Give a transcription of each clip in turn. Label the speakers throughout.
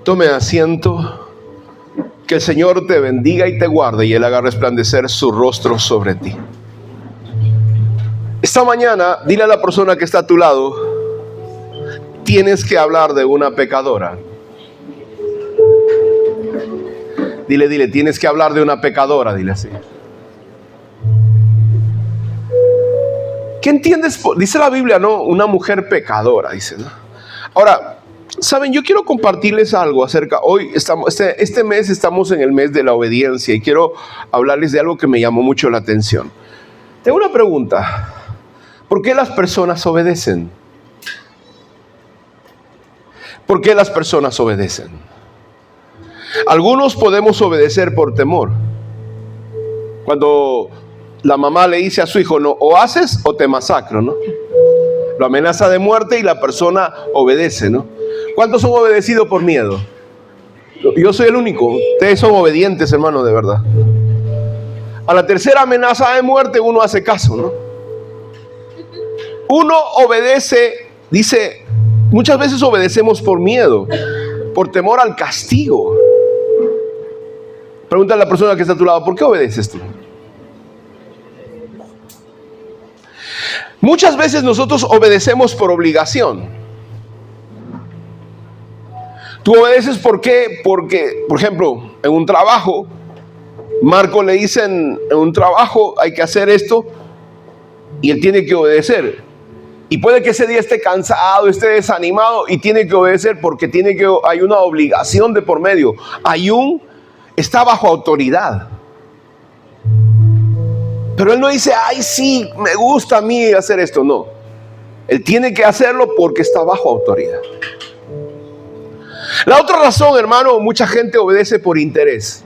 Speaker 1: Tome asiento. Que el Señor te bendiga y te guarde y Él haga resplandecer su rostro sobre ti. Esta mañana, dile a la persona que está a tu lado, tienes que hablar de una pecadora. Dile, tienes que hablar de una pecadora, dile así. ¿Qué entiendes? Dice la Biblia, ¿no? Una mujer pecadora, dice, ¿no? Ahora, saben, yo quiero compartirles algo acerca, hoy estamos, este mes estamos en el mes de la obediencia y quiero hablarles de algo que me llamó mucho la atención. Tengo una pregunta. ¿Por qué las personas obedecen? ¿Por qué las personas obedecen? Algunos podemos obedecer por temor. Cuando la mamá le dice a su hijo, no, o haces o te masacro, ¿no? Lo amenaza de muerte y la persona obedece, ¿no? ¿Cuántos son obedecidos por miedo? Yo soy el único. Ustedes son obedientes, hermano, de verdad. A la tercera amenaza de muerte uno hace caso, ¿no? Uno obedece, dice, muchas veces obedecemos por miedo, por temor al castigo. Pregúntale a la persona que está a tu lado, ¿por qué obedeces tú? Muchas veces nosotros obedecemos por obligación. Tú obedeces ¿por qué? Porque, por ejemplo, en un trabajo, Marco le dicen, en un trabajo hay que hacer esto y él tiene que obedecer. Y puede que ese día esté cansado, esté desanimado y tiene que obedecer porque hay una obligación de por medio. Está bajo autoridad. Pero él no dice, ay sí, me gusta a mí hacer esto. No, él tiene que hacerlo porque está bajo autoridad. La otra razón, hermano, mucha gente obedece por interés.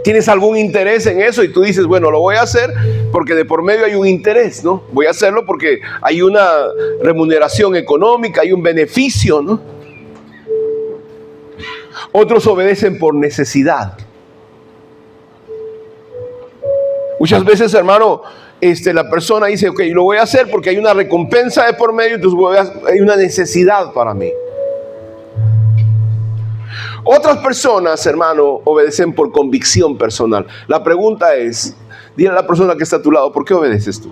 Speaker 1: ¿Tienes algún interés en eso? Y tú dices, bueno, lo voy a hacer porque de por medio hay un interés, ¿no? Voy a hacerlo porque hay una remuneración económica, hay un beneficio, ¿no? Otros obedecen por necesidad. Muchas veces, hermano, la persona dice, ok, lo voy a hacer porque hay una recompensa de por medio, entonces hay una necesidad para mí. Otras personas, hermano, obedecen por convicción personal. La pregunta es, dile a la persona que está a tu lado, ¿por qué obedeces tú?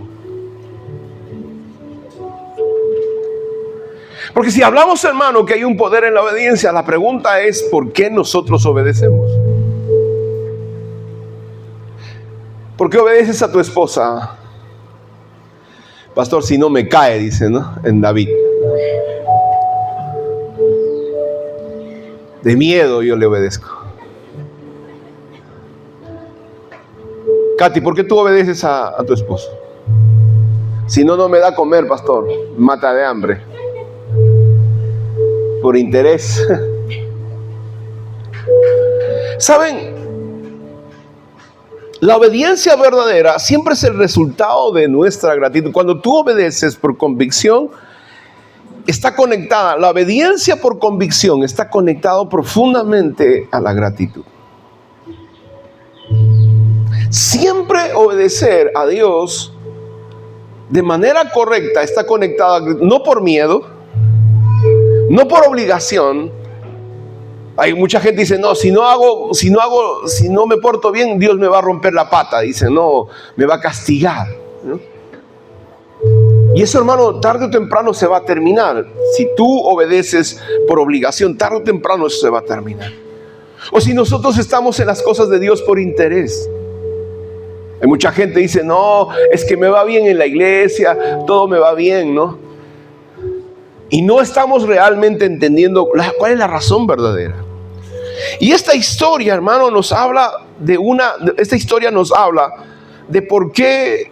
Speaker 1: Porque si hablamos, hermano, que hay un poder en la obediencia, la pregunta es, ¿por qué nosotros obedecemos? ¿Por qué obedeces a tu esposa? Pastor, si no me cae, dice, ¿no? En David. De miedo yo le obedezco. Katy, ¿por qué tú obedeces a tu esposo? Si no, no me da comer, pastor. Mata de hambre. Por interés. ¿Saben? La obediencia verdadera siempre es el resultado de nuestra gratitud. Cuando tú obedeces por convicción, está conectada. La obediencia por convicción está conectado profundamente a la gratitud. Siempre obedecer a Dios de manera correcta está conectada, no por miedo, no por obligación. Hay mucha gente que dice, no, si no me porto bien, Dios me va a romper la pata. Dice, no, me va a castigar, ¿no? Y eso, hermano, tarde o temprano se va a terminar. Si tú obedeces por obligación, tarde o temprano eso se va a terminar. O si nosotros estamos en las cosas de Dios por interés. Hay mucha gente que dice, no, es que me va bien en la iglesia, todo me va bien, ¿no? Y no estamos realmente entendiendo cuál es la razón verdadera. Y esta historia, hermano, nos habla de por qué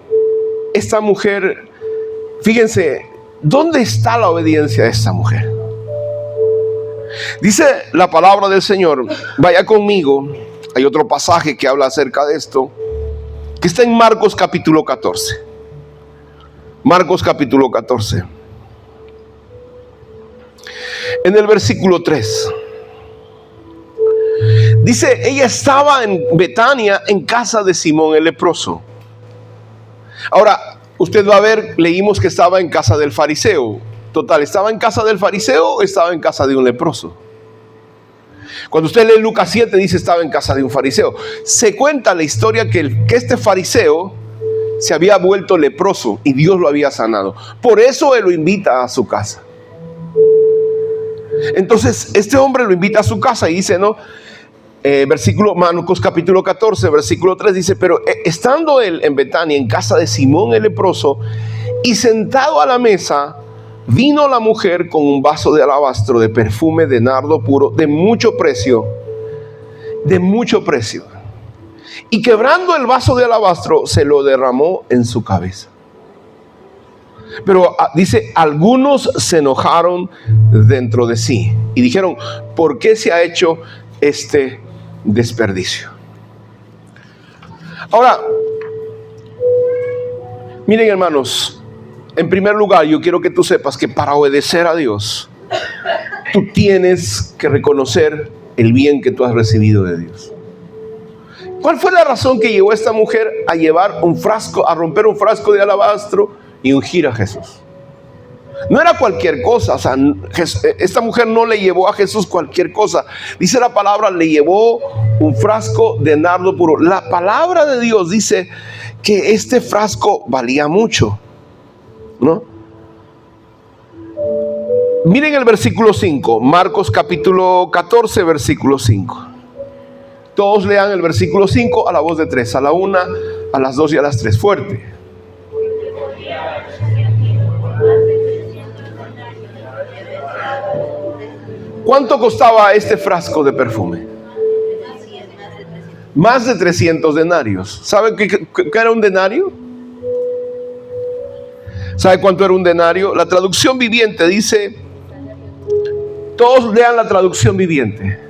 Speaker 1: esta mujer, fíjense, ¿dónde está la obediencia de esta mujer? Dice la palabra del Señor, vaya conmigo, hay otro pasaje que habla acerca de esto, que está en Marcos capítulo 14. Marcos capítulo 14. En el versículo 3. Dice, ella estaba en Betania, en casa de Simón el leproso. Ahora, usted va a ver, leímos que estaba en casa del fariseo. Total, ¿estaba en casa del fariseo o estaba en casa de un leproso? Cuando usted lee Lucas 7 dice estaba en casa de un fariseo. Se cuenta la historia que este fariseo se había vuelto leproso y Dios lo había sanado. Por eso él lo invita a su casa. Entonces este hombre lo invita a su casa y dice, ¿no? Marcos capítulo 14, versículo 3 dice, pero estando él en Betania, en casa de Simón el leproso, y sentado a la mesa, vino la mujer con un vaso de alabastro de perfume de nardo puro, de mucho precio, y quebrando el vaso de alabastro, se lo derramó en su cabeza. Pero dice, algunos se enojaron dentro de sí y dijeron, ¿por qué se ha hecho este desperdicio? Ahora, miren, hermanos, en primer lugar, yo quiero que tú sepas que para obedecer a Dios, tú tienes que reconocer el bien que tú has recibido de Dios. ¿Cuál fue la razón que llevó a esta mujer a llevar un frasco, a romper un frasco de alabastro y ungir a Jesús? No era cualquier cosa. O sea, esta mujer no le llevó a Jesús cualquier cosa. Dice la palabra, le llevó un frasco de nardo puro. La palabra de Dios dice que este frasco valía mucho, ¿no? Miren el versículo 5, Marcos capítulo 14, versículo 5. Todos lean el versículo 5 a la voz de 3, a la 1, a las 2 y a las 3, fuerte. ¿Cuánto costaba este frasco de perfume? Más de 300 denarios. ¿Saben qué era un denario? ¿Sabe cuánto era un denario? La traducción viviente dice, todos lean la traducción viviente.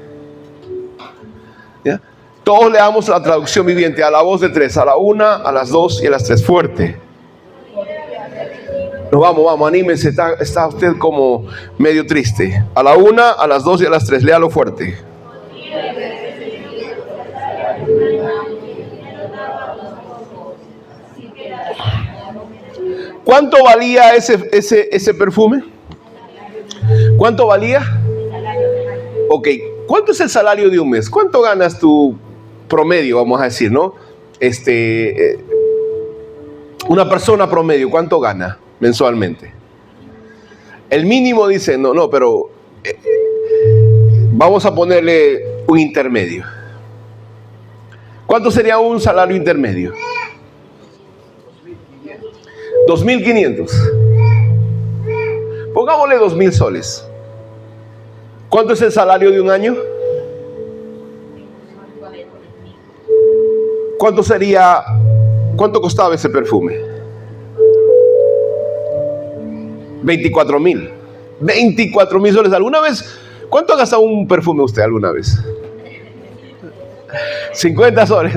Speaker 1: ¿Ya? Todos leamos la traducción viviente a la voz de 3, a la 1, a las 2 y a las 3, fuerte. No, vamos, anímense, está usted como medio triste. A la 1, a las 2 y a las 3, léalo fuerte. ¿Cuánto valía ese perfume? ¿Cuánto valía? Ok, ¿cuánto es el salario de un mes? ¿Cuánto ganas tu promedio, vamos a decir, ¿no? Una persona promedio, ¿cuánto gana mensualmente? El mínimo dice, no, pero vamos a ponerle un intermedio. ¿Cuánto sería un salario intermedio? 2.500. Pongámosle 2.000 soles. ¿Cuánto es el salario de un año? ¿Cuánto costaba ese perfume? 24.000. 24.000 soles. ¿Alguna vez? ¿Cuánto ha gastado un perfume usted alguna vez? 50 soles.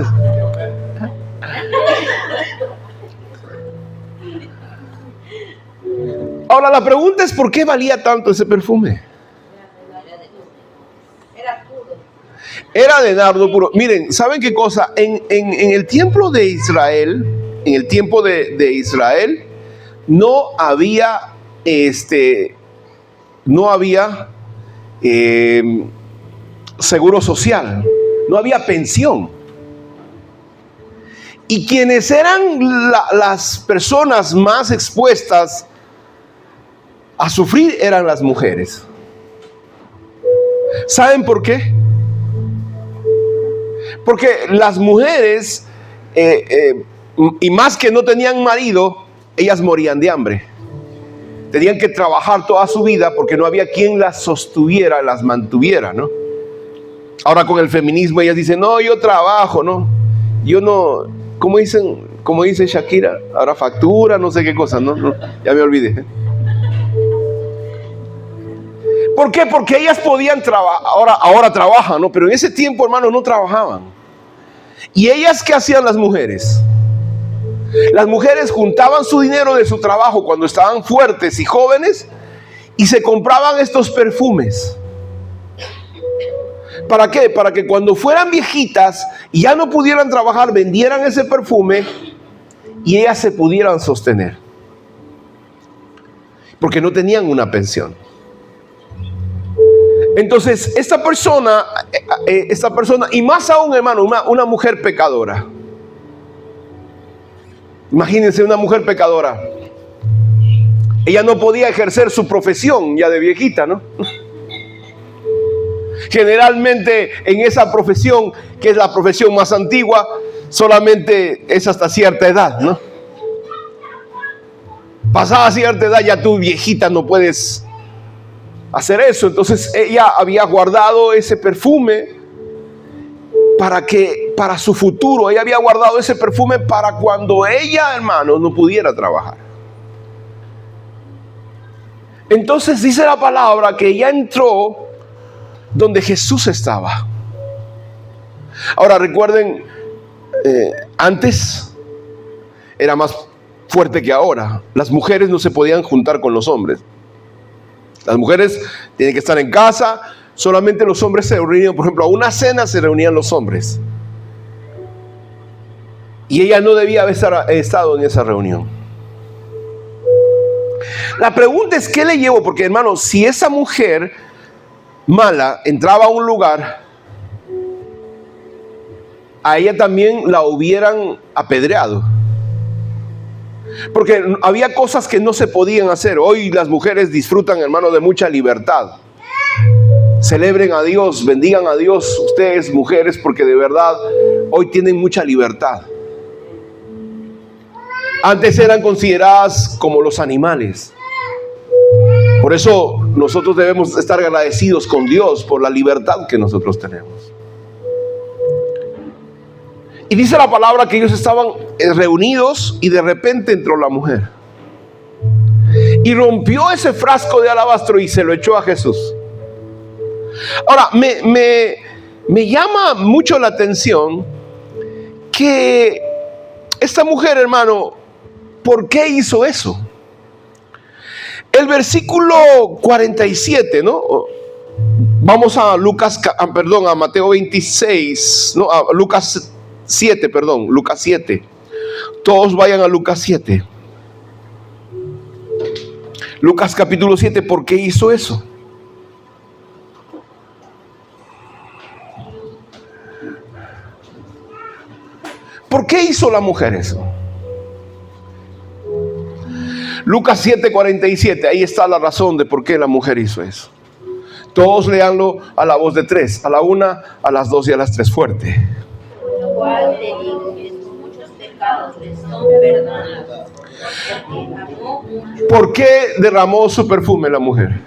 Speaker 1: Ahora la pregunta es, ¿por qué valía tanto ese perfume? Era de nardo puro. Miren, ¿saben qué cosa? En el templo de Israel, no había seguro social, no había pensión. Y quienes eran las personas más expuestas a sufrir eran las mujeres. ¿Saben por qué? Porque las mujeres, y más que no tenían marido, ellas morían de hambre. Tenían que trabajar toda su vida porque no había quien las sostuviera, las mantuviera, ¿no? Ahora con el feminismo ellas dicen, no, yo trabajo, ¿no? Yo no, ¿cómo dice Shakira? Ahora factura, no sé qué cosa, ¿no? Ya me olvidé. ¿Por qué? Porque ellas podían trabajar, ahora trabajan, ¿no? Pero en ese tiempo, hermano, no trabajaban. ¿Y ellas qué hacían las mujeres? Las mujeres juntaban su dinero de su trabajo cuando estaban fuertes y jóvenes y se compraban estos perfumes. ¿Para qué? Para que cuando fueran viejitas y ya no pudieran trabajar, vendieran ese perfume y ellas se pudieran sostener. porque no tenían una pensión. Entonces, esta persona, y más aún, hermano, una mujer pecadora. Imagínense una mujer pecadora. Ella no podía ejercer su profesión ya de viejita, ¿no? Generalmente en esa profesión, que es la profesión más antigua, solamente es hasta cierta edad, ¿no? Pasada cierta edad ya tú viejita no puedes hacer eso. Entonces ella había guardado ese perfume para su futuro. Ella había guardado ese perfume para cuando ella, hermano, no pudiera trabajar. Entonces dice la palabra que ella entró donde Jesús estaba. Ahora recuerden, antes era más fuerte que ahora. Las mujeres no se podían juntar con los hombres. Las mujeres tienen que estar en casa. Solamente los hombres se reunían, por ejemplo, a una cena se reunían los hombres. Y ella no debía haber estado en esa reunión. La pregunta es, ¿qué le llevó? Porque, hermano, si esa mujer mala entraba a un lugar, a ella también la hubieran apedreado. Porque había cosas que no se podían hacer. Hoy las mujeres disfrutan, hermano, de mucha libertad. Celebren a Dios, bendigan a Dios ustedes, mujeres, porque de verdad hoy tienen mucha libertad. Antes eran consideradas como los animales. Por eso nosotros debemos estar agradecidos con Dios por la libertad que nosotros tenemos. Y dice la palabra que ellos estaban reunidos y de repente entró la mujer. Y rompió ese frasco de alabastro y se lo echó a Jesús. Ahora, me llama mucho la atención que esta mujer, hermano, ¿por qué hizo eso? El versículo 47, ¿no? Vamos a a Mateo 26, ¿no? A Lucas 7, Lucas 7. Todos vayan a Lucas 7. Lucas capítulo 7, ¿por qué hizo eso? ¿Por qué hizo la mujer eso? Lucas 7:47, ahí está la razón de por qué la mujer hizo eso. Todos leanlo a la voz de 3, a la 1, a las 2 y a las 3, fuerte.
Speaker 2: Lo cual te digo que tus muchos pecados les son perdonados, porque amó mucho.
Speaker 1: ¿Por qué derramó su perfume la mujer?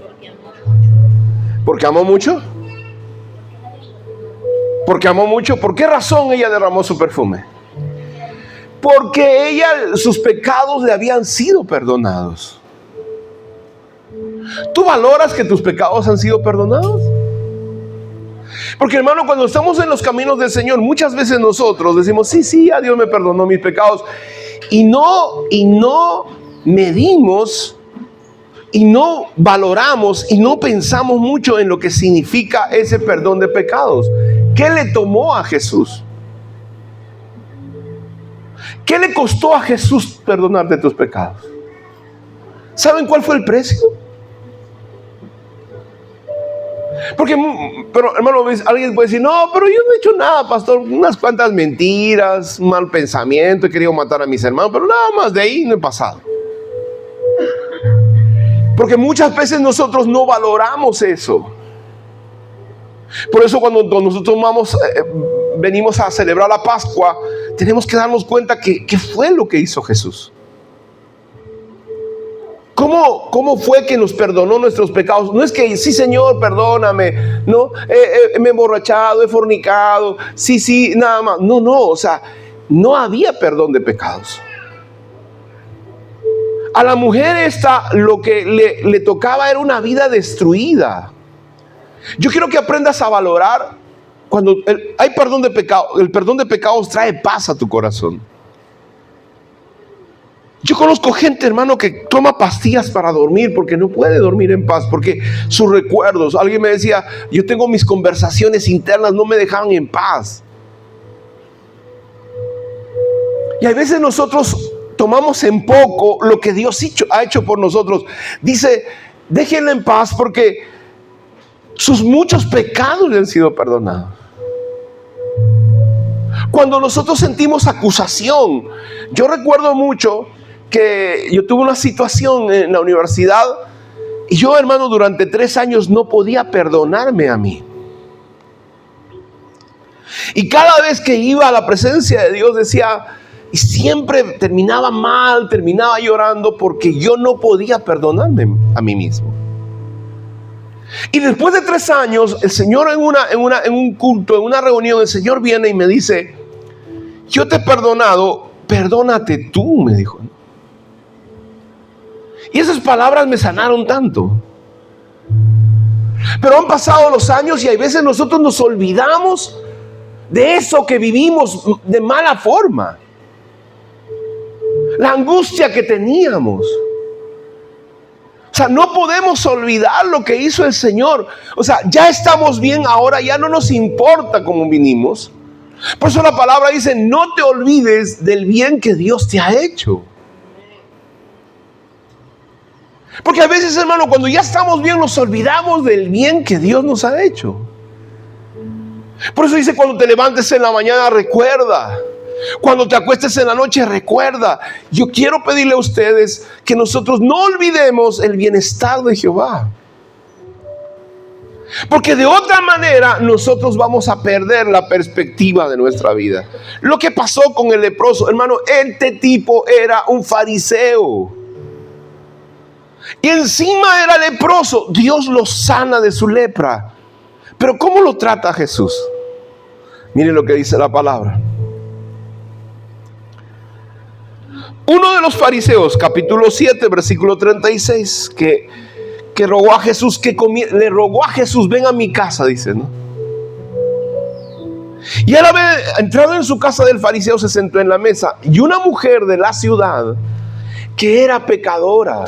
Speaker 2: Porque amó mucho.
Speaker 1: ¿Porque amó mucho? Porque amó mucho. ¿Por qué razón ella derramó su perfume? Porque sus pecados le habían sido perdonados. ¿Tú valoras que tus pecados han sido perdonados? Porque, hermano, cuando estamos en los caminos del Señor, muchas veces nosotros decimos, sí, a Dios me perdonó mis pecados. Y no medimos, y no valoramos, y no pensamos mucho en lo que significa ese perdón de pecados. ¿Qué le tomó a Jesús? ¿Qué le costó a Jesús perdonarte tus pecados? ¿Saben cuál fue el precio? Pero hermano, alguien puede decir, no, pero yo no he hecho nada, pastor, unas cuantas mentiras, un mal pensamiento, he querido matar a mis hermanos, pero nada más de ahí no he pasado. Porque muchas veces nosotros no valoramos eso. Por eso cuando nosotros venimos a celebrar la Pascua, tenemos que darnos cuenta que fue lo que hizo Jesús. ¿Cómo fue que nos perdonó nuestros pecados? No es que, sí, Señor, perdóname, no, me he emborrachado, he fornicado, sí, nada más. No, o sea, no había perdón de pecados. A la mujer esta lo que le tocaba era una vida destruida. Yo quiero que aprendas a valorar cuando hay perdón de pecados. El perdón de pecados trae paz a tu corazón. Yo conozco gente, hermano, que toma pastillas para dormir porque no puede dormir en paz, porque sus recuerdos, alguien me decía, yo tengo mis conversaciones internas, no me dejaban en paz. Y a veces nosotros tomamos en poco lo que Dios ha hecho por nosotros. Dice, déjenla en paz porque sus muchos pecados le han sido perdonados. Cuando nosotros sentimos acusación, yo recuerdo mucho que yo tuve una situación en la universidad y yo, hermano, durante 3 años no podía perdonarme a mí. Y cada vez que iba a la presencia de Dios decía, y siempre terminaba mal, terminaba llorando porque yo no podía perdonarme a mí mismo. Y después de 3 años, el Señor en un culto, en una reunión, el Señor viene y me dice, yo te he perdonado, perdónate tú, me dijo. Y esas palabras me sanaron tanto. Pero han pasado los años y hay veces nosotros nos olvidamos de eso que vivimos de mala forma. La angustia que teníamos. O sea, no podemos olvidar lo que hizo el Señor. O sea, ya estamos bien ahora, ya no nos importa cómo vinimos. Por eso la palabra dice, no te olvides del bien que Dios te ha hecho. Porque a veces, hermano, cuando ya estamos bien, nos olvidamos del bien que Dios nos ha hecho. Por eso dice, cuando te levantes en la mañana, recuerda. Cuando te acuestes en la noche, recuerda. Yo quiero pedirle a ustedes que nosotros no olvidemos el bienestar de Jehová. Porque de otra manera nosotros vamos a perder la perspectiva de nuestra vida. Lo que pasó con el leproso, hermano, este tipo era un fariseo. Y encima era leproso. Dios lo sana de su lepra. Pero ¿cómo lo trata Jesús? Miren lo que dice la palabra. Uno de los fariseos, capítulo 7, versículo 36, que rogó a Jesús le rogó a Jesús, ven a mi casa, dice, ¿no? Y al haber entrado en su casa del fariseo, se sentó en la mesa. Y una mujer de la ciudad, que era pecadora,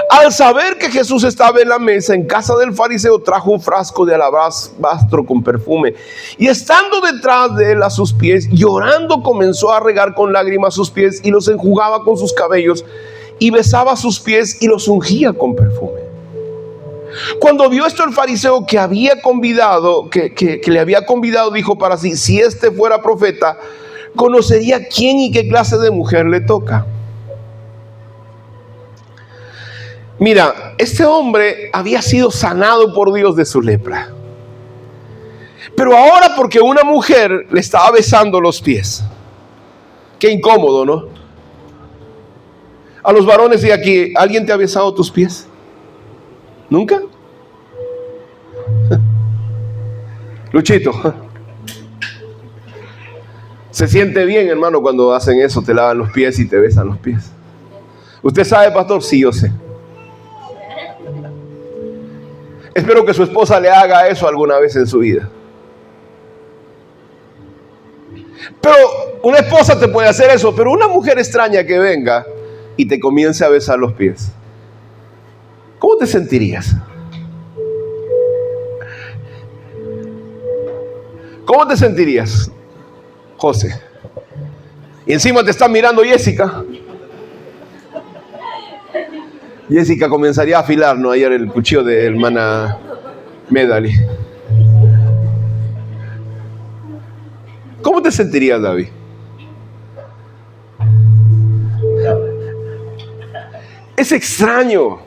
Speaker 1: al saber que Jesús estaba en la mesa en casa del fariseo, trajo un frasco de alabastro con perfume, y estando detrás de él a sus pies, llorando, comenzó a regar con lágrimas sus pies y los enjugaba con sus cabellos, y besaba sus pies y los ungía con perfume. Cuando vio esto el fariseo que había convidado, que le había convidado, dijo para sí, si este fuera profeta, conocería quién y qué clase de mujer le toca. Mira, este hombre había sido sanado por Dios de su lepra. Pero ahora porque una mujer le estaba besando los pies. Qué incómodo, ¿no? A los varones de aquí, ¿alguien te ha besado tus pies? ¿Nunca? Luchito. Se siente bien, hermano, cuando hacen eso, te lavan los pies y te besan los pies. ¿Usted sabe, pastor? Sí, yo sé. Espero que su esposa le haga eso alguna vez en su vida. Pero una esposa te puede hacer eso, pero una mujer extraña que venga y te comience a besar los pies, ¿cómo te sentirías? ¿Cómo te sentirías, José? Y encima te está mirando Jessica. Jessica comenzaría a afilar, ¿no? Ayer el cuchillo de hermana Medali. ¿Cómo te sentirías, David? Es extraño.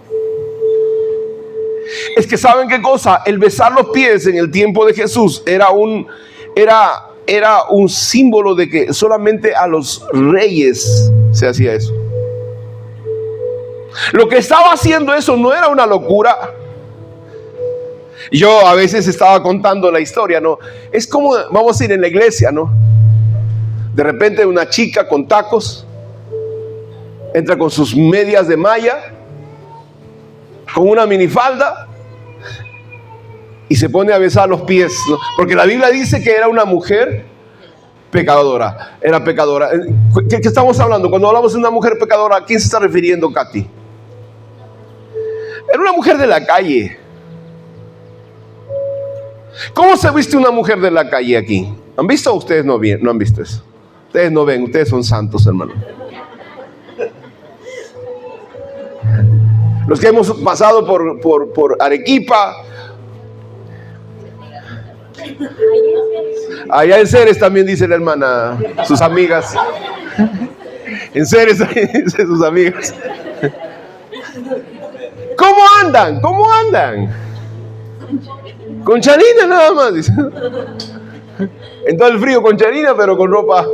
Speaker 1: Es que ¿saben qué cosa? El besar los pies en el tiempo de Jesús era un símbolo de que solamente a los reyes se hacía eso. Lo que estaba haciendo eso no era una locura. Yo a veces estaba contando la historia, ¿no? Es como, vamos a ir en la iglesia, ¿no? De repente una chica con tacos entra con sus medias de malla, con una minifalda, y se pone a besar los pies, ¿no? Porque la Biblia dice que era una mujer pecadora. Era pecadora. ¿Qué estamos hablando? Cuando hablamos de una mujer pecadora, ¿a quién se está refiriendo, Katy? Era una mujer de la calle. ¿Cómo se viste una mujer de la calle aquí? ¿Han visto o ustedes no han visto eso? Ustedes no ven, ustedes son santos, hermano. Los que hemos pasado por Arequipa, allá en Ceres también dice la hermana, sus amigas. En Ceres dice sus amigas. ¿Cómo andan? ¿Cómo andan? Con charina nada más, dice. En todo el frío con charina, pero con ropa.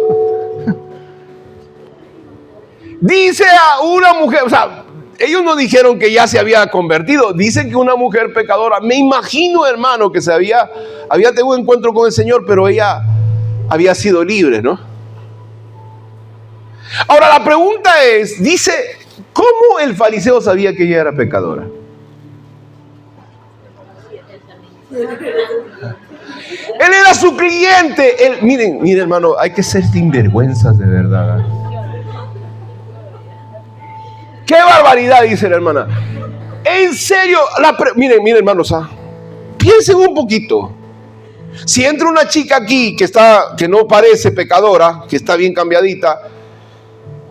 Speaker 1: Dice a una mujer, o sea, ellos no dijeron que ya se había convertido, dicen que una mujer pecadora. Me imagino, hermano, que había tenido un encuentro con el Señor, pero ella había sido libre, ¿no? Ahora la pregunta es, dice, ¿cómo el fariseo sabía que ella era pecadora? Él era su cliente. Miren, hermano, hay que ser sinvergüenzas de verdad. ¡Qué barbaridad!, dice la hermana. En serio, miren, hermanos, piensen un poquito. Si entra una chica aquí que no parece pecadora, que está bien cambiadita,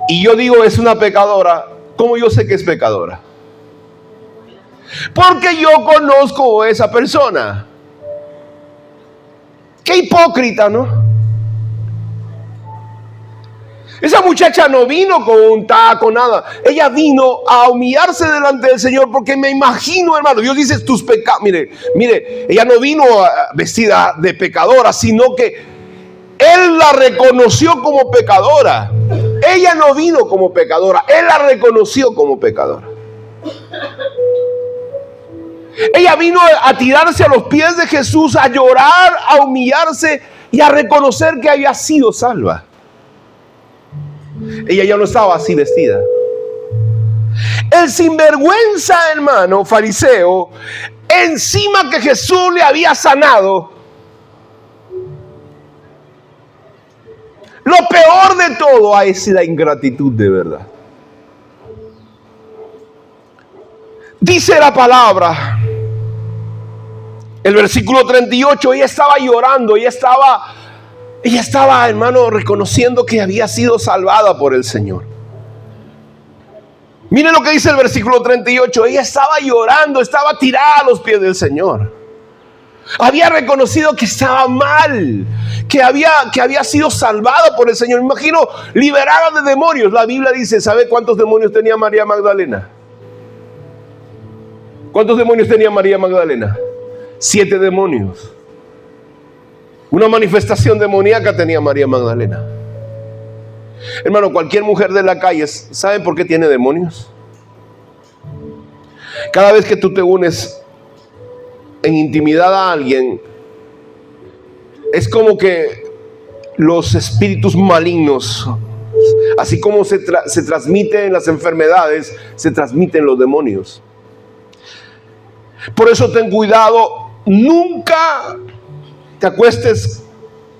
Speaker 1: y yo digo es una pecadora, ¿cómo yo sé que es pecadora? Porque yo conozco a esa persona. ¡Qué hipócrita!, ¿no? Esa muchacha no vino con un taco, nada. Ella vino a humillarse delante del Señor, porque me imagino, hermano, Dios dice tus pecados. Mire, ella no vino vestida de pecadora, sino que Él la reconoció como pecadora. Ella no vino como pecadora, Él la reconoció como pecadora. Ella vino a tirarse a los pies de Jesús, a llorar, a humillarse y a reconocer que había sido salva. Ella ya no estaba así vestida. El sinvergüenza, hermano, fariseo, encima que Jesús le había sanado, lo peor de todo es la ingratitud de verdad. Dice la palabra, el versículo 38, ella estaba llorando, ella estaba, hermano, reconociendo que había sido salvada por el Señor. Miren lo que dice el versículo 38. Ella estaba llorando, estaba tirada a los pies del Señor. Había reconocido que estaba mal, que había sido salvada por el Señor. Me imagino, liberada de demonios. La Biblia dice, ¿sabe cuántos demonios tenía María Magdalena? ¿Cuántos demonios tenía María Magdalena? 7 demonios. Una manifestación demoníaca tenía María Magdalena. Hermano, cualquier mujer de la calle, ¿saben por qué tiene demonios? Cada vez que tú te unes en intimidad a alguien, es como que los espíritus malignos, así como se transmiten las enfermedades, se transmiten los demonios. Por eso ten cuidado, nunca te acuestes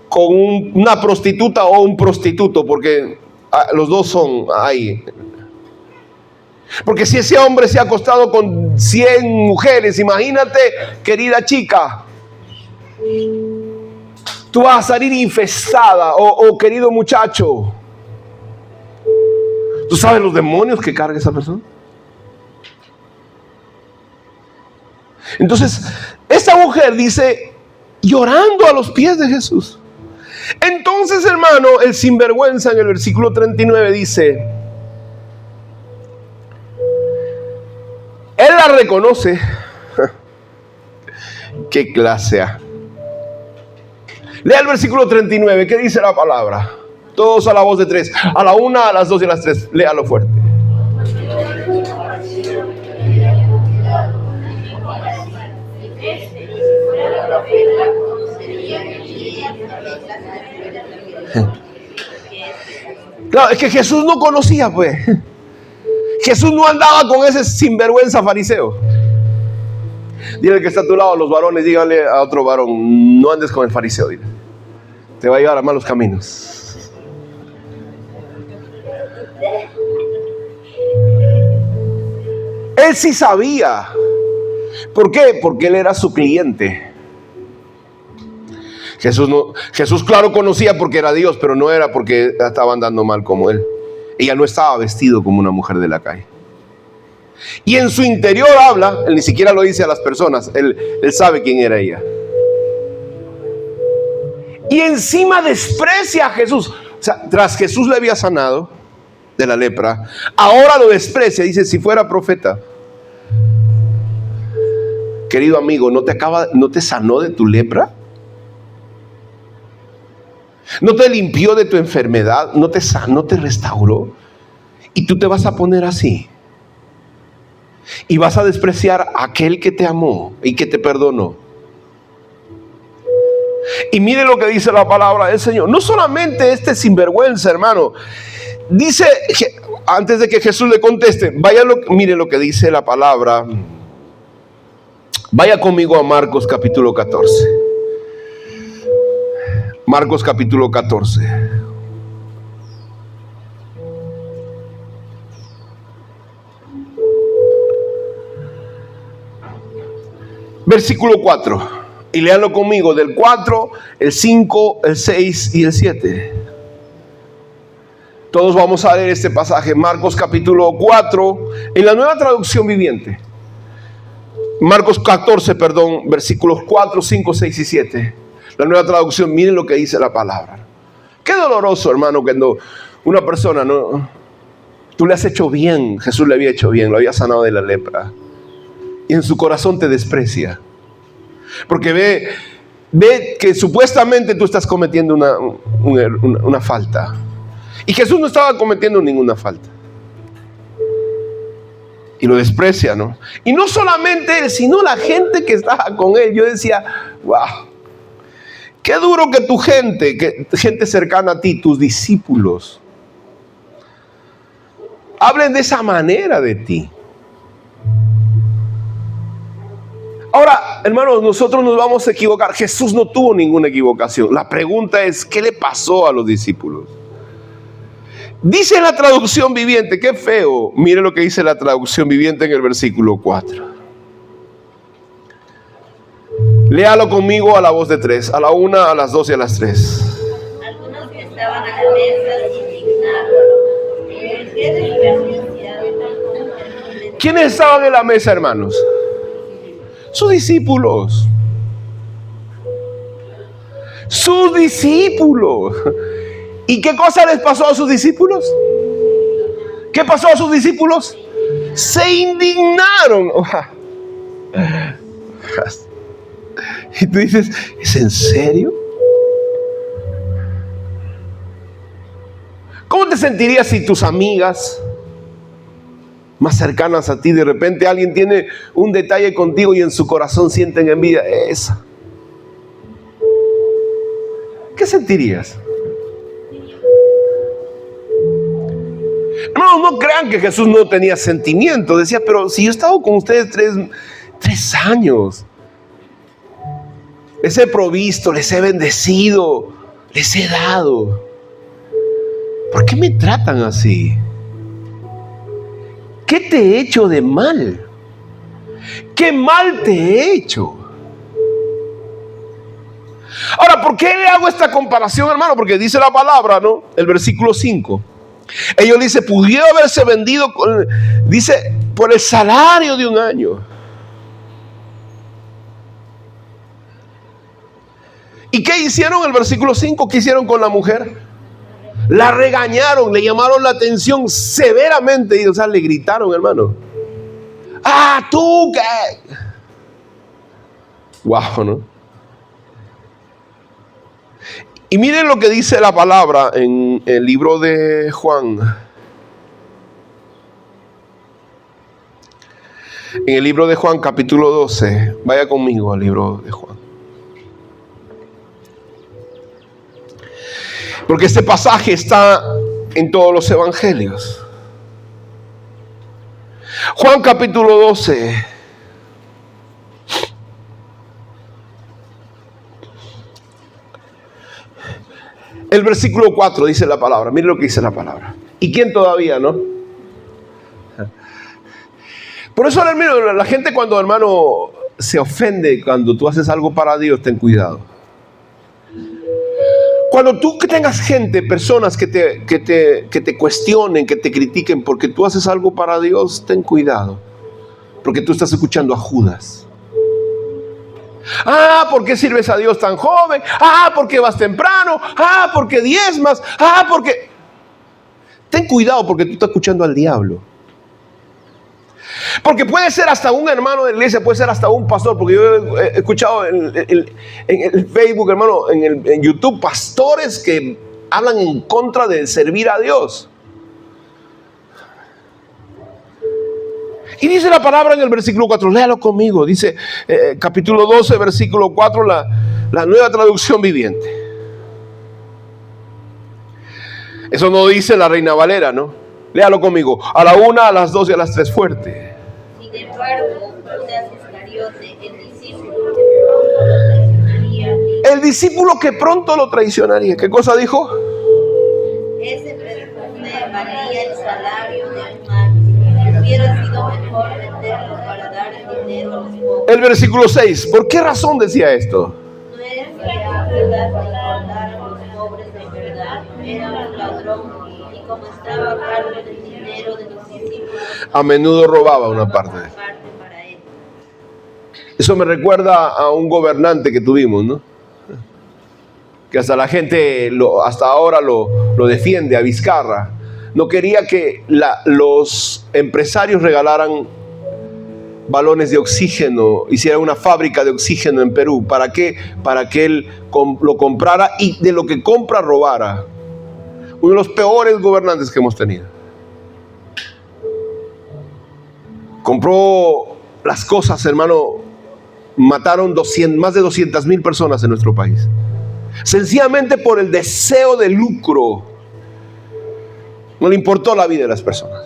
Speaker 1: con una prostituta o un prostituto, porque los dos son ahí. Porque si ese hombre se ha acostado con 100 mujeres, imagínate, querida chica, tú vas a salir infestada, o querido muchacho. ¿Tú sabes los demonios que carga esa persona? Entonces, esta mujer dice, llorando a los pies de Jesús. Entonces, hermano, el sinvergüenza en el versículo 39 dice, Él la reconoce. ¿Qué clase? Lea el versículo 39, ¿qué dice la palabra? Todos a la voz de 3, a la 1, a las 2 y a las 3. Léalo fuerte. Claro, es que Jesús no conocía, pues. Jesús no andaba con ese sinvergüenza fariseo. Dile que está a tu lado, los varones, díganle a otro varón, no andes con el fariseo, dile. Te va a llevar a malos caminos. Él sí sabía. ¿Por qué? Porque él era su cliente. Jesús claro conocía porque era Dios, pero no era porque estaba andando mal como él. Ella no estaba vestido como una mujer de la calle. Y en su interior habla, él ni siquiera lo dice a las personas, él sabe quién era ella. Y encima desprecia a Jesús. O sea, tras Jesús le había sanado de la lepra, ahora lo desprecia. Dice, si fuera profeta. Querido amigo, ¿no te sanó de tu lepra? ¿No te limpió de tu enfermedad? ¿No te sanó, te restauró? Y tú te vas a poner así. Y vas a despreciar a aquel que te amó y que te perdonó. Y mire lo que dice la palabra del Señor. No solamente este sinvergüenza, hermano. Dice, antes de que Jesús le conteste, mire lo que dice la palabra. Vaya conmigo a Marcos capítulo 14. Marcos capítulo 14. Versículo 4. Y léanlo conmigo, del 4, el 5, el 6 y el 7. Todos vamos a leer este pasaje. Marcos capítulo 4, en la Nueva Traducción Viviente. Marcos 14, versículos 4, 5, 6 y 7. La Nueva Traducción, miren lo que dice la palabra. Qué doloroso, hermano, cuando una persona, tú le has hecho bien, Jesús le había hecho bien, lo había sanado de la lepra. Y en su corazón te desprecia. Porque ve que supuestamente tú estás cometiendo una falta. Y Jesús no estaba cometiendo ninguna falta. Y lo desprecia, ¿no? Y no solamente él, sino la gente que estaba con él. Yo decía, wow, qué duro que tu gente cercana a ti, tus discípulos, hablen de esa manera de ti. Ahora, hermanos, nosotros nos vamos a equivocar. Jesús no tuvo ninguna equivocación. La pregunta es, ¿qué le pasó a los discípulos? Dice la traducción viviente, qué feo. Mire lo que dice la traducción viviente en el versículo 4. Léalo conmigo a la voz de 3, a la 1, a las 2 y a las 3.
Speaker 2: Algunos que estaban a la mesa se indignaron. El que desperdiciado.
Speaker 1: ¿Quiénes estaban en la mesa, hermanos? Sus discípulos. Sus discípulos. ¿Y qué cosa les pasó a sus discípulos? ¿Qué pasó a sus discípulos? Se indignaron. Y tú dices, ¿es en serio? ¿Cómo te sentirías si tus amigas más cercanas a ti, de repente alguien tiene un detalle contigo y en su corazón sienten envidia? Esa. ¿Qué sentirías? Hermanos, no crean que Jesús no tenía sentimientos. Decía, pero si yo he estado con ustedes tres años, les he provisto, les he bendecido, les he dado. ¿Por qué me tratan así? ¿Qué te he hecho de mal? ¿Qué mal te he hecho? Ahora, ¿por qué le hago esta comparación, hermano? Porque dice la palabra, ¿no? El versículo 5. Ellos dicen, pudiera haberse vendido, dice, por el salario de un año. ¿Y qué hicieron? El versículo 5, ¿qué hicieron con la mujer? La regañaron, le llamaron la atención severamente, y, o sea, le gritaron, hermano. ¡Ah, tú qué! ¡Wow!, ¿no? Y miren lo que dice la palabra en el libro de Juan. En el libro de Juan, capítulo 12. Vaya conmigo al libro de Juan. Porque este pasaje está en todos los evangelios. Juan capítulo 12. El versículo 4 dice la palabra. Mire lo que dice la palabra. ¿Y quién todavía, no? Por eso, hermano, la gente cuando, hermano, se ofende cuando tú haces algo para Dios, ten cuidado. Cuando tú que tengas gente, personas que te cuestionen, que te critiquen porque tú haces algo para Dios, ten cuidado. Porque tú estás escuchando a Judas. Ah, ¿por qué sirves a Dios tan joven? Ah, ¿porque vas temprano? Ah, ¿porque diezmas? Ah, ¿porque...? Ten cuidado porque tú estás escuchando al diablo. Porque puede ser hasta un hermano de la iglesia, puede ser hasta un pastor, porque yo he escuchado en el Facebook, hermano, en YouTube, pastores que hablan en contra de servir a Dios. Y dice la palabra en el versículo 4, léalo conmigo, dice capítulo 12, versículo 4, la Nueva Traducción Viviente. Eso no dice la Reina Valera, ¿no? Léalo conmigo, a la 1, a las 2 y a las 3, fuerte.
Speaker 2: Sin embargo, Judas Iscariote, el discípulo que pronto lo traicionaría. ¿Qué cosa dijo? Ese perfume valía el salario de un año. Hubiera sido mejor venderlo para dar el dinero a los pobres. El versículo 6, ¿por qué razón decía esto? No era que a Judas le importaran los pobres de verdad, era un ladrón, y como estaba a cargo del dinero de los discípulos, a menudo robaba una parte para él. Eso me recuerda a un gobernante que tuvimos, ¿no? Que hasta la gente hasta ahora lo defiende, a Vizcarra. No quería que los empresarios regalaran balones de oxígeno, hiciera una fábrica de oxígeno en Perú. ¿Para qué? Para que él lo comprara y de lo que compra robara. Uno de los peores gobernantes que hemos tenido. Compró las cosas, hermano. Mataron más de 200,000 personas en nuestro país. Sencillamente por el deseo de lucro. No le importó la vida de las personas.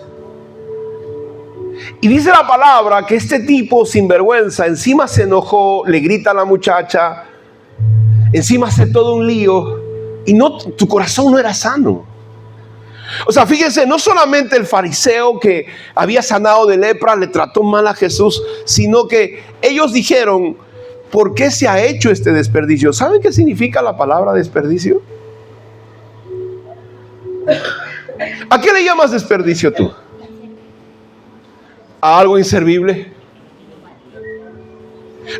Speaker 2: Y dice la palabra que este tipo sinvergüenza encima se enojó, le grita a la muchacha, encima hace todo un lío, y tu corazón no era sano. O sea, fíjense, no solamente el fariseo que había sanado de lepra le trató mal a Jesús, sino que ellos dijeron, ¿por qué se ha hecho este desperdicio? ¿Saben qué significa la palabra desperdicio? ¿A qué le llamas desperdicio tú? ¿A algo inservible?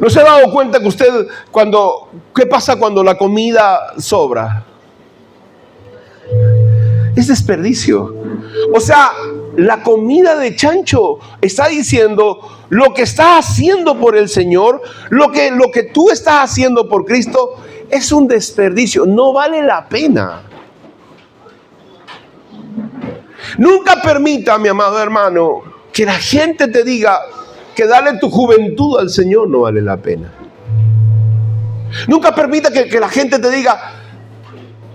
Speaker 2: ¿No se ha dado cuenta que usted qué pasa cuando la comida sobra? Es desperdicio. O sea, la comida de chancho está diciendo lo que estás haciendo por el Señor, lo que tú estás haciendo por Cristo es un desperdicio, no vale la pena. Nunca permita, mi amado hermano, que la gente te diga que darle tu juventud al Señor no vale la pena. Nunca permita que la gente te diga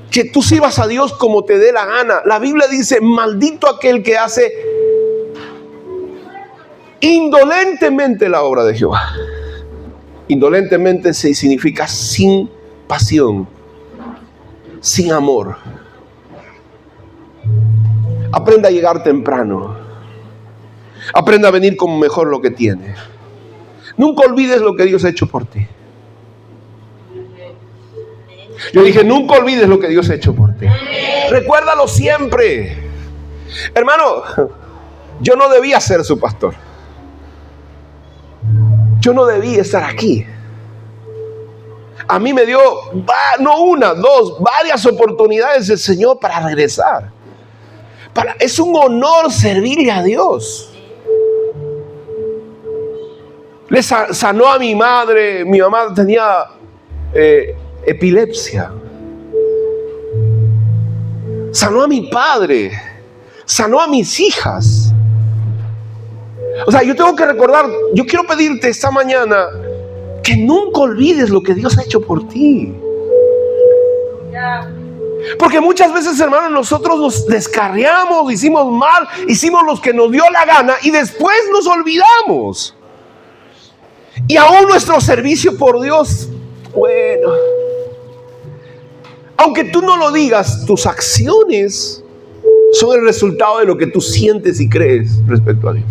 Speaker 2: que tú sirvas a Dios como te dé la gana. La Biblia dice, maldito aquel que hace indolentemente la obra de Jehová. Indolentemente significa sin pasión, sin amor. Aprenda a llegar temprano. Aprenda a venir como mejor lo que tiene. Nunca olvides lo que Dios ha hecho por ti. Yo dije, nunca olvides lo que Dios ha hecho por ti. Recuérdalo siempre. Hermano, yo no debía ser su pastor. Yo no debía estar aquí. A mí me dio, no una, dos, varias oportunidades el Señor para regresar. Es un honor servirle a Dios. Le sanó a mi madre. Mi mamá tenía epilepsia. Sanó a mi padre. Sanó a mis hijas. O sea, yo tengo que recordar, yo quiero pedirte esta mañana que nunca olvides lo que Dios ha hecho por ti. Porque muchas veces, hermanos, nosotros nos descarriamos, hicimos mal, hicimos lo que nos dio la gana y después nos olvidamos. Y aún nuestro servicio por Dios, bueno, aunque tú no lo digas, tus acciones son el resultado de lo que tú sientes y crees respecto a Dios.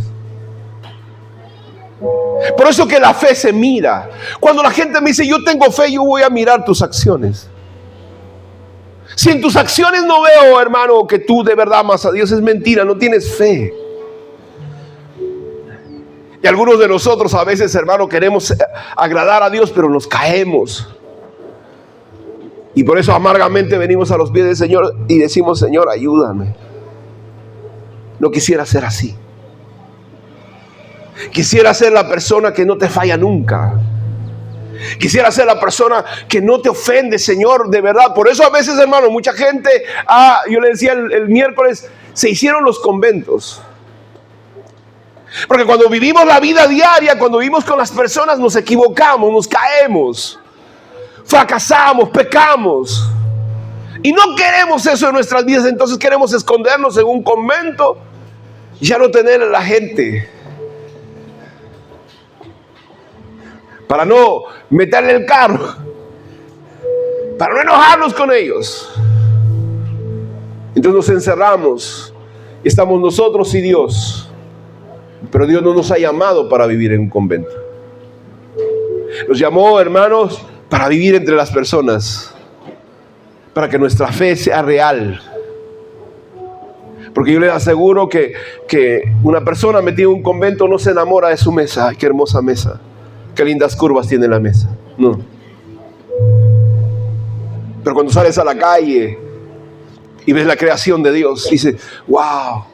Speaker 2: Por eso que la fe se mira. Cuando la gente me dice, yo tengo fe, yo voy a mirar tus acciones. Si en tus acciones no veo, hermano, que tú de verdad amas a Dios, es mentira, no tienes fe.
Speaker 1: Y algunos de nosotros a veces, hermano, queremos agradar a Dios, pero nos caemos. Y por eso amargamente venimos a los pies del Señor y decimos: Señor, ayúdame. No quisiera ser así. Quisiera ser la persona que no te falla nunca. Quisiera ser la persona que no te ofende, Señor, de verdad. Por eso a veces, hermano, mucha gente, yo le decía el miércoles, se hicieron los conventos. Porque cuando vivimos la vida diaria, cuando vivimos con las personas, nos equivocamos, nos caemos, fracasamos, pecamos. Y no queremos eso en nuestras vidas. Entonces queremos escondernos en un convento y ya no tener a la gente, para no meterle el carro, para no enojarnos con ellos. Entonces nos encerramos y estamos nosotros y Dios. Pero Dios no nos ha llamado para vivir en un convento. Nos llamó, hermanos, para vivir entre las personas, para que nuestra fe sea real. Porque yo les aseguro que una persona metida en un convento no se enamora de su mesa. ¡Ay, qué hermosa mesa! ¡Qué lindas curvas tiene la mesa! No. Pero cuando sales a la calle y ves la creación de Dios, dices: ¡wow!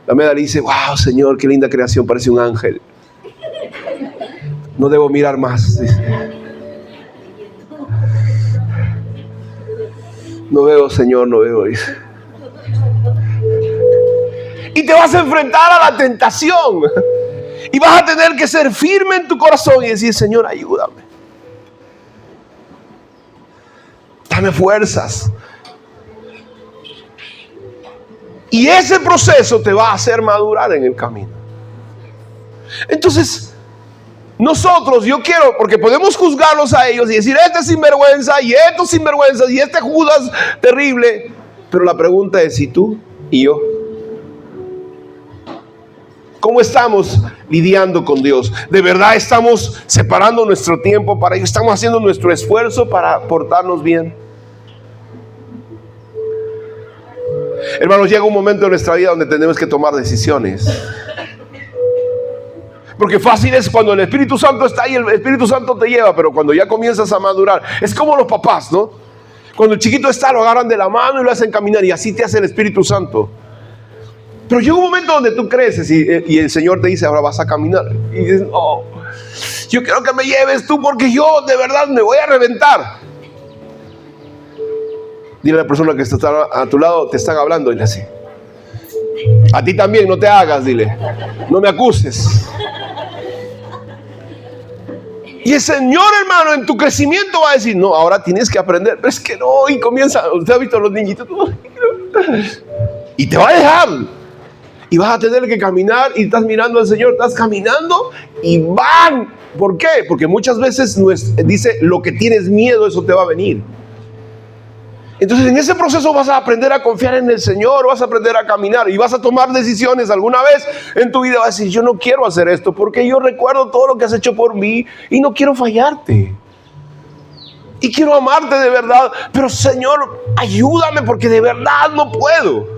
Speaker 1: La Meda le dice: ¡wow, Señor, qué linda creación! Parece un ángel. No debo mirar más. Dice. No veo, Señor, no veo. Dice. Y te vas a enfrentar a la tentación. Y vas a tener que ser firme en tu corazón y decir: Señor, ayúdame. Dame fuerzas. Y ese proceso te va a hacer madurar en el camino. Entonces, nosotros, yo quiero, porque podemos juzgarlos a ellos y decir: este es sinvergüenza, y estos sinvergüenzas, y este Judas terrible. Pero la pregunta es: ¿y tú y yo? ¿Cómo estamos lidiando con Dios? ¿De verdad estamos separando nuestro tiempo para ello? ¿Estamos haciendo nuestro esfuerzo para portarnos bien? Hermanos, llega un momento en nuestra vida donde tenemos que tomar decisiones. Porque fácil es cuando el Espíritu Santo está ahí, el Espíritu Santo te lleva, pero cuando ya comienzas a madurar, es como los papás, ¿no? Cuando el chiquito está, lo agarran de la mano y lo hacen caminar, y así te hace el Espíritu Santo. Pero llega un momento donde tú creces y el Señor te dice: ahora vas a caminar. Y dices: no, yo quiero que me lleves tú, porque yo de verdad me voy a reventar. Dile a la persona que está a tu lado: te están hablando. Dile así: a ti también, no te hagas, dile, no me acuses. Y el Señor, hermano, en tu crecimiento va a decir: no, ahora tienes que aprender. Pero es que no, y comienza. Usted ha visto a los niñitos, y te va a dejar. Y vas a tener que caminar, y estás mirando al Señor, estás caminando y van. ¿Por qué? Porque muchas veces dice: lo que tienes miedo, eso te va a venir. Entonces en ese proceso vas a aprender a confiar en el Señor, vas a aprender a caminar y vas a tomar decisiones. Alguna vez en tu vida vas a decir: yo no quiero hacer esto porque yo recuerdo todo lo que has hecho por mí y no quiero fallarte. Y quiero amarte de verdad, pero Señor, ayúdame porque de verdad no puedo.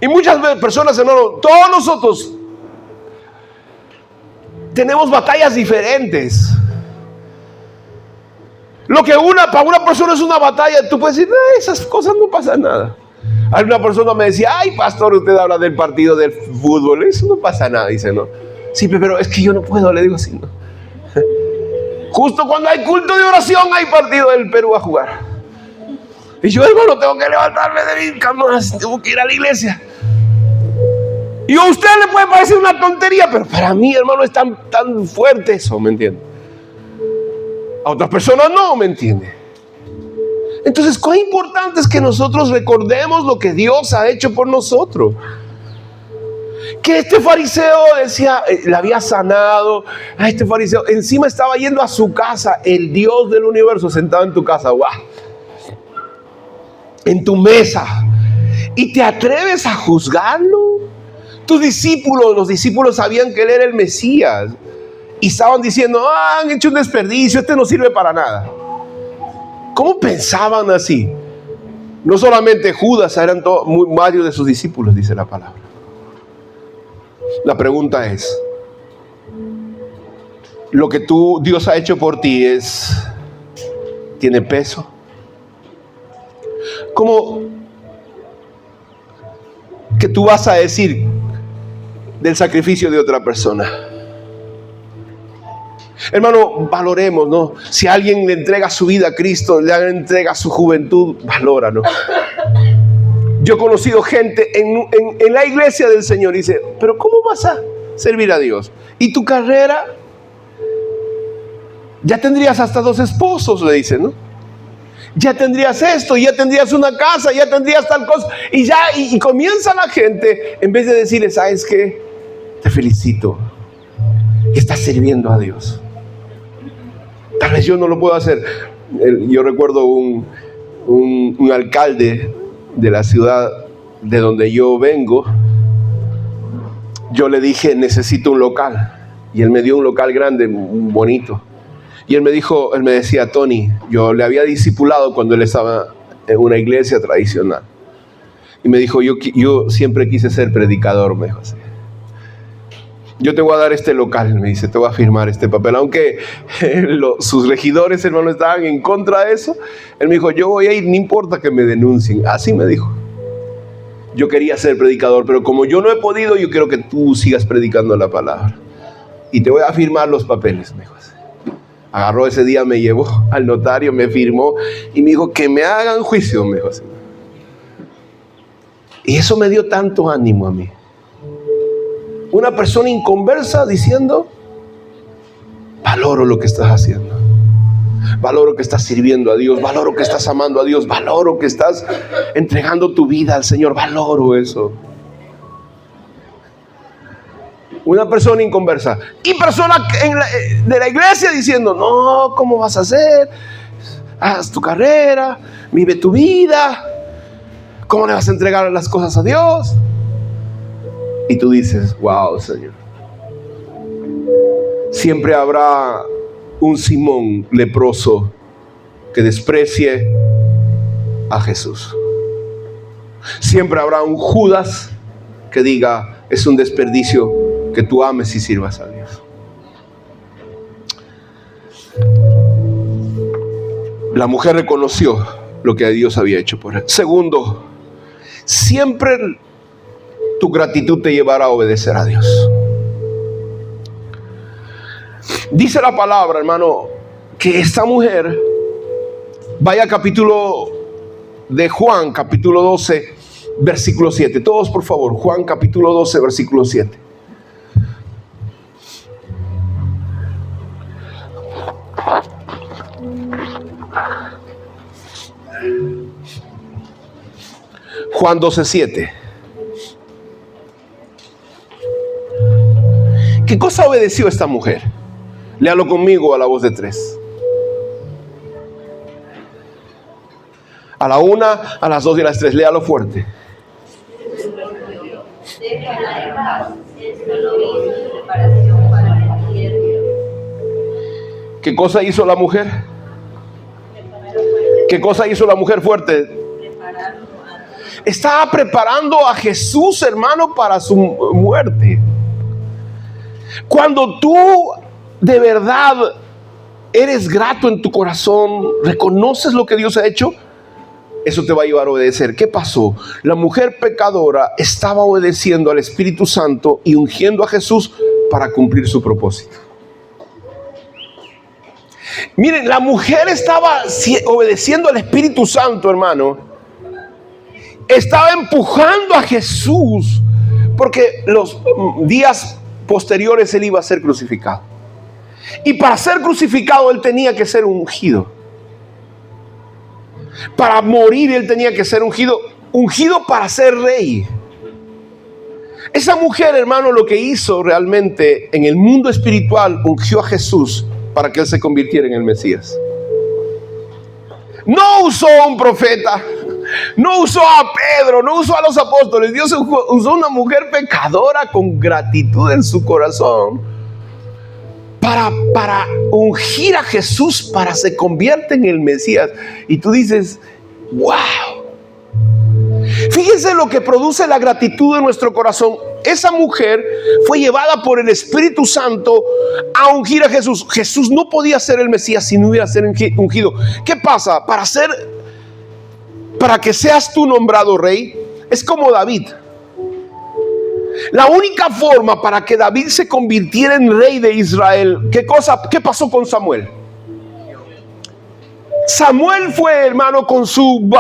Speaker 1: Y muchas veces, personas, hermano, todos nosotros tenemos batallas diferentes. Lo que para una persona es una batalla, tú puedes decir: esas cosas no pasan nada. Alguna persona me decía: ay, pastor, usted habla del partido del fútbol, eso no pasa nada. Dice: no. Sí, pero es que yo no puedo, le digo así, ¿no? Justo cuando hay culto de oración, hay partido del Perú a jugar. Y yo, hermano, tengo que levantarme de mi cama, tengo que ir a la iglesia. Y a usted le puede parecer una tontería, pero para mí, hermano, es tan fuerte eso, ¿me entiende? A otras personas no, ¿me entiende? Entonces, cuán importante es que nosotros recordemos lo que Dios ha hecho por nosotros. Que este fariseo decía, le había sanado a este fariseo, encima estaba yendo a su casa, el Dios del universo sentado en tu casa, ¡guau! En tu mesa, y te atreves a juzgarlo. Tus discípulos, los discípulos sabían que él era el Mesías y estaban diciendo: han hecho un desperdicio, este no sirve para nada. ¿Cómo pensaban así? No solamente Judas, eran varios de sus discípulos, dice la palabra. La pregunta es: lo que Dios ha hecho por ti tiene peso. ¿Cómo que tú vas a decir del sacrificio de otra persona? Hermano, valoremos, ¿no? Si alguien le entrega su vida a Cristo, le entrega su juventud, valóralo. Yo he conocido gente en la iglesia del Señor y dice, pero ¿cómo vas a servir a Dios? ¿Y tu carrera? Ya tendrías hasta 2 esposos, le dicen, ¿no? Ya tendrías esto, ya tendrías una casa, ya tendrías tal cosa. Y comienza la gente, en vez de decirle, ¿sabes qué? Te felicito, que estás sirviendo a Dios. Tal vez yo no lo puedo hacer. Yo recuerdo un alcalde de la ciudad de donde yo vengo. Yo le dije, necesito un local. Y él me dio un local grande, bonito. Y él me decía, Tony, yo le había discipulado cuando él estaba en una iglesia tradicional. Y me dijo, yo siempre quise ser predicador, me dijo así. Yo te voy a dar este local, me dice, te voy a firmar este papel. Aunque sus regidores, hermano, estaban en contra de eso, él me dijo, yo voy a ir, no importa que me denuncien. Así me dijo. Yo quería ser predicador, pero como yo no he podido, yo quiero que tú sigas predicando la palabra. Y te voy a firmar los papeles, me dijo así. Agarró ese día, me llevó al notario, me firmó y me dijo, que me hagan juicio, me dijo así. Y eso me dio tanto ánimo a mí. Una persona inconversa diciendo, valoro lo que estás haciendo, valoro que estás sirviendo a Dios, valoro que estás amando a Dios, valoro que estás entregando tu vida al Señor, valoro eso. Una persona inconversa y persona de la iglesia diciendo, no, ¿cómo vas a hacer? Haz tu carrera, vive tu vida, ¿cómo le vas a entregar las cosas a Dios? Y tú dices, wow, Señor. Siempre habrá un Simón leproso que desprecie a Jesús. Siempre habrá un Judas que diga, es un desperdicio que tú ames y sirvas a Dios. La mujer reconoció lo que Dios había hecho por él. Segundo, siempre tu gratitud te llevará a obedecer a Dios. Dice la palabra, hermano, que esta mujer, vaya capítulo de Juan, capítulo 12, versículo 7. Todos, por favor, Juan capítulo 12, versículo 7. Juan 12, 7. ¿Qué cosa obedeció esta mujer? Léalo conmigo a la voz de 3. A la 1, a las 2 y a las 3. Léalo fuerte. ¿Qué cosa hizo la mujer? ¿Qué cosa hizo la mujer fuerte? Estaba preparando a Jesús, hermano, para su muerte. Cuando tú de verdad eres grato en tu corazón, reconoces lo que Dios ha hecho, eso te va a llevar a obedecer. ¿Qué pasó? La mujer pecadora estaba obedeciendo al Espíritu Santo y ungiendo a Jesús para cumplir su propósito. Miren, la mujer estaba obedeciendo al Espíritu Santo, hermano. Estaba empujando a Jesús porque los días posteriores él iba a ser crucificado. Y para ser crucificado él tenía que ser ungido. Para morir él tenía que ser ungido para ser rey. Esa mujer, hermano, lo que hizo realmente en el mundo espiritual, ungió a Jesús para que él se convirtiera en el Mesías. No usó a un profeta, no usó a Pedro, no usó a los apóstoles. Dios usó una mujer pecadora con gratitud en su corazón para ungir a Jesús para que se convierta en el Mesías. Y tú dices, wow. Fíjense lo que produce la gratitud en nuestro corazón. esa mujer fue llevada por el Espíritu Santo a ungir a Jesús. Jesús no podía ser el Mesías si no hubiera sido ungido. ¿Qué pasa? Para que seas tú nombrado rey, es como David. La única forma para que David se convirtiera en rey de Israel, ¿qué pasó con Samuel? Samuel fue, hermano, con su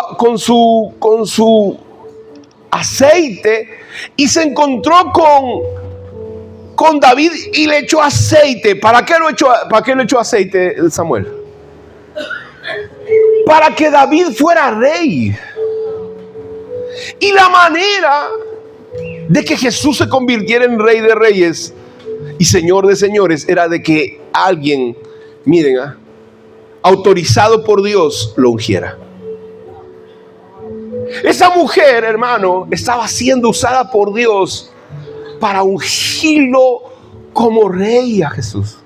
Speaker 1: aceite y se encontró con David y le echó aceite. ¿Para qué le echó aceite Samuel? Para que David fuera rey. Y la manera de que Jesús se convirtiera en rey de reyes y señor de señores era de que alguien, miren, autorizado por Dios, lo ungiera. Esa mujer, hermano, estaba siendo usada por Dios para ungirlo como rey a Jesús.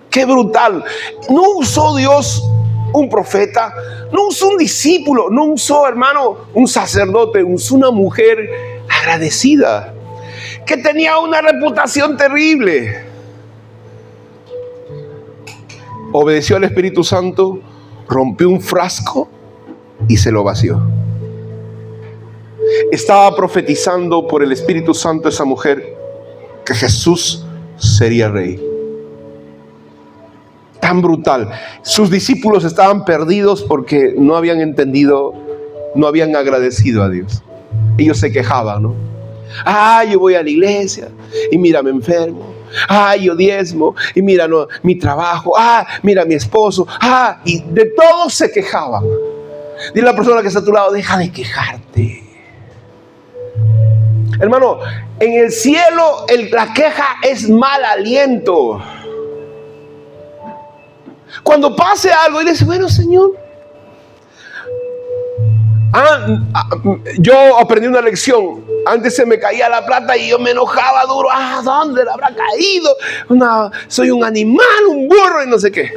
Speaker 1: Qué brutal. No usó Dios un profeta, no usó un discípulo, no usó, hermano, un sacerdote, usó una mujer agradecida que tenía una reputación terrible. Obedeció al Espíritu Santo, rompió un frasco y se lo vació. Estaba profetizando por el Espíritu Santo esa mujer que Jesús sería rey. Tan brutal. Sus discípulos estaban perdidos porque no habían entendido, no habían agradecido a Dios. Ellos se quejaban, ¿no? Yo voy a la iglesia y mira, me enfermo. Yo diezmo y mira, no, mi trabajo. Mira, mi esposo. Y de todo se quejaban. Dile a la persona que está a tu lado, deja de quejarte. Hermano, en el cielo la queja es mal aliento. Cuando pase algo y le dice, bueno, Señor, yo aprendí una lección. Antes se me caía la plata y yo me enojaba duro. ¿Dónde le habrá caído? Soy un animal, un burro y no sé qué.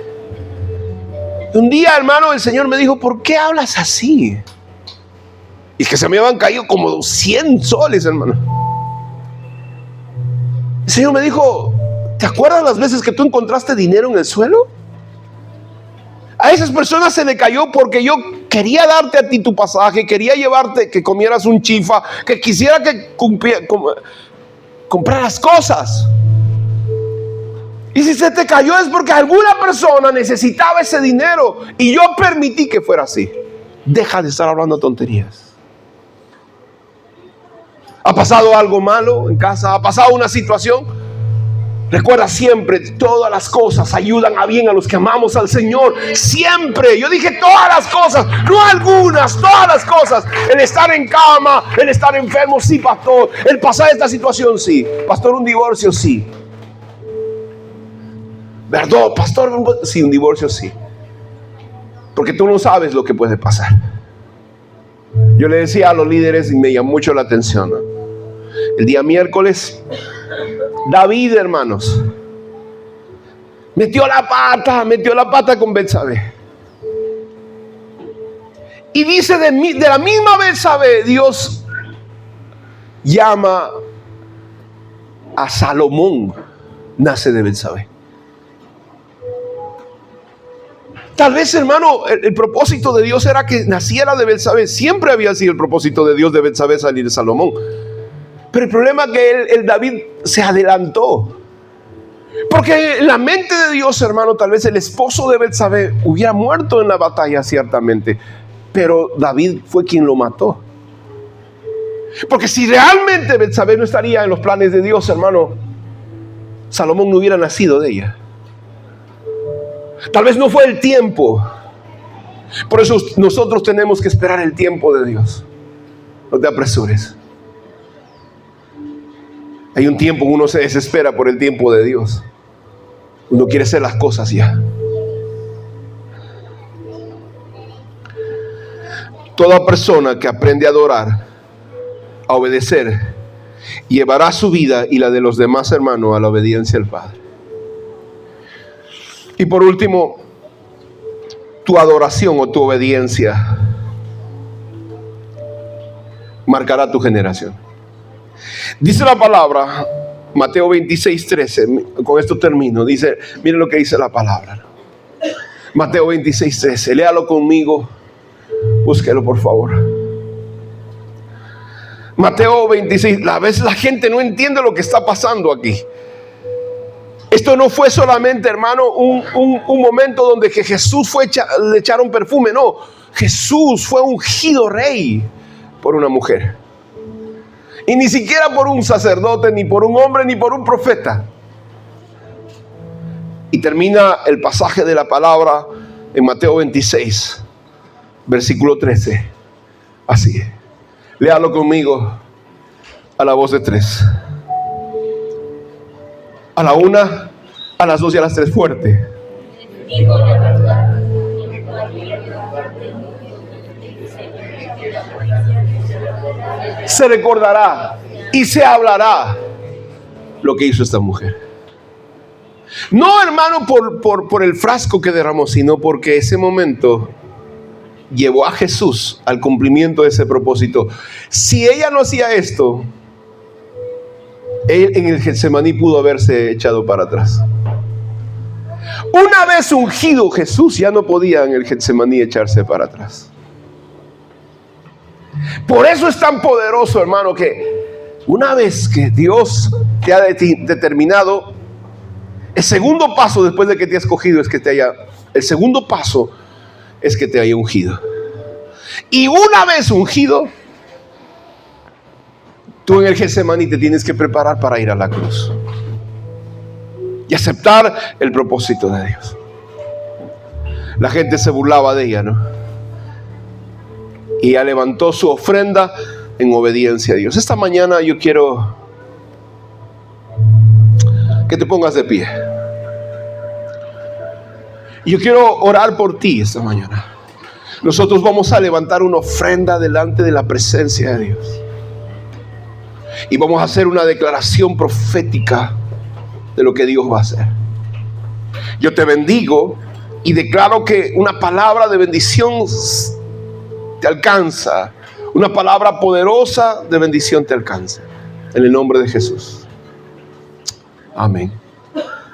Speaker 1: Un día, hermano, el Señor me dijo, ¿por qué hablas así? Y es que se me habían caído como 100 soles, hermano. El Señor me dijo, ¿te acuerdas las veces que tú encontraste dinero en el suelo? A esas personas se le cayó porque yo quería darte a ti tu pasaje, quería llevarte que comieras un chifa, que quisiera que compraras cosas. Y si se te cayó es porque alguna persona necesitaba ese dinero y yo permití que fuera así. Deja de estar hablando tonterías. ¿Ha pasado algo malo en casa? ¿Ha pasado una situación? Recuerda siempre, todas las cosas ayudan a bien a los que amamos al Señor. Siempre, yo dije todas las cosas, no algunas, todas las cosas. El estar en cama, el estar enfermo, sí, pastor. El pasar esta situación, sí. Pastor, un divorcio, sí. ¿Verdad, pastor? Sí, un divorcio, sí. Porque tú no sabes lo que puede pasar. Yo le decía a los líderes y me llamó mucho la atención, ¿no? El día miércoles, David, hermanos, metió la pata con Betsabé. Y dice de la misma Betsabé, Dios llama a Salomón, nace de Betsabé. Tal vez, hermano, el propósito de Dios era que naciera de Betsabé. Siempre había sido el propósito de Dios de Betsabé salir de Salomón. Pero el problema es que el David se adelantó. Porque en la mente de Dios, hermano, tal vez el esposo de Betsabé hubiera muerto en la batalla, ciertamente. Pero David fue quien lo mató. Porque si realmente Betsabé no estaría en los planes de Dios, hermano, Salomón no hubiera nacido de ella. Tal vez no fue el tiempo. Por eso nosotros tenemos que esperar el tiempo de Dios. No te apresures. Hay un tiempo que uno se desespera por el tiempo de Dios. Uno quiere hacer las cosas ya. Toda persona que aprende a adorar, a obedecer, llevará su vida y la de los demás hermanos a la obediencia al Padre. Y por último, tu adoración o tu obediencia marcará tu generación. Dice la palabra, Mateo 26:13, con esto termino. Dice, miren lo que dice la palabra. Mateo 26:13, léalo conmigo, búsquelo por favor. Mateo 26, a veces la gente no entiende lo que está pasando aquí. Esto no fue solamente, hermano, un momento donde que Jesús le echaron perfume. No, Jesús fue ungido rey por una mujer. Y ni siquiera por un sacerdote, ni por un hombre, ni por un profeta. Y termina el pasaje de la palabra en Mateo 26, versículo 13. Así. Léalo conmigo a la voz de 3. A la 1, a las 2 y a las 3, fuerte.
Speaker 2: Digo la verdad.
Speaker 1: Se recordará y se hablará lo que hizo esta mujer. No, hermano, por el frasco que derramó, sino porque ese momento llevó a Jesús al cumplimiento de ese propósito. Si ella no hacía esto, él en el Getsemaní pudo haberse echado para atrás. Una vez ungido, Jesús ya no podía en el Getsemaní echarse para atrás. Por eso es tan poderoso, hermano, que una vez que Dios te ha determinado, el segundo paso después de que te ha escogido es que el segundo paso es que te haya ungido. Y una vez ungido, tú en el Getsemaní te tienes que preparar para ir a la cruz y aceptar el propósito de Dios. La gente se burlaba de ella, ¿no? Y ella levantó su ofrenda en obediencia a Dios. Esta mañana yo quiero que te pongas de pie. Yo quiero orar por ti esta mañana. Nosotros vamos a levantar una ofrenda delante de la presencia de Dios. Y vamos a hacer una declaración profética de lo que Dios va a hacer. Yo te bendigo y declaro que una palabra de bendición te alcanza. Una palabra poderosa de bendición te alcanza. En el nombre de Jesús. Amén.